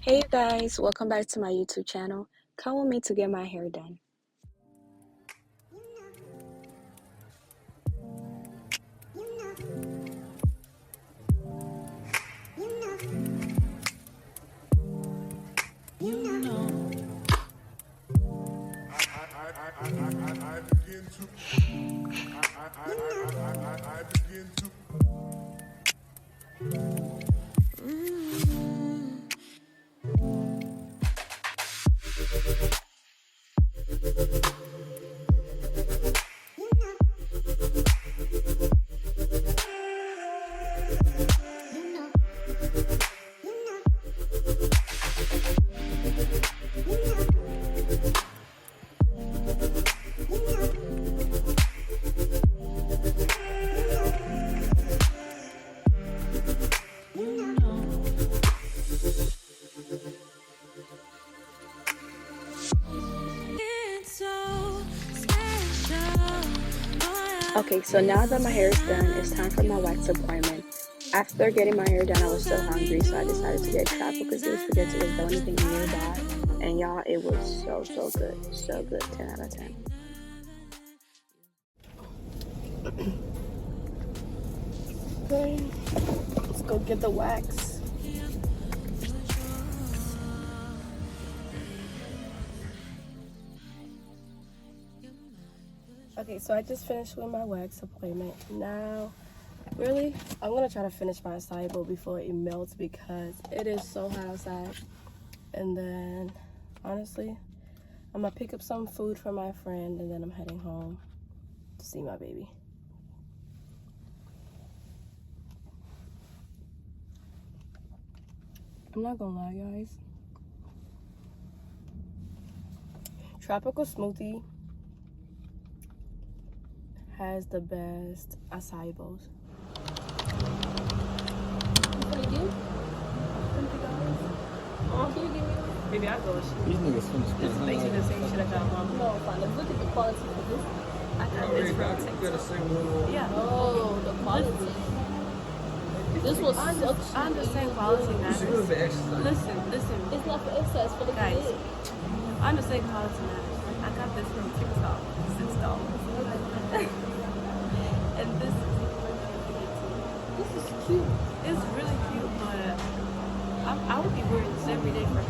Hey you guys, welcome back to my YouTube channel. Come with me to get my hair done. Okay, so now that my hair is done, it's time for my wax appointment. After getting my hair done, I was still hungry, so I decided to get tropical juice because it was the only thing nearby. And y'all, it was so good. So good, 10 out of 10. Okay, let's go get the wax. Okay, so I just finished with my wax appointment. Now, really, I'm gonna try to finish my acai bowl before it melts because it is so hot outside. And then, honestly, I'm gonna pick up some food for my friend and then I'm heading home to see my baby. I'm not gonna lie, guys. Tropical smoothie has the best acai bowls. Maybe I'll go. These niggas finna spend This is basically the same shit I got mom. No, fine. Let's look at the quality of this. I got this from TikTok. Yeah. Oh, the quality. This was such. I understand quality matters. Listen. It's not for excess, for the guys. I understand quality matters. I got this from TikTok. $6. And this is cute. It's really cute, but I would be wearing this every day for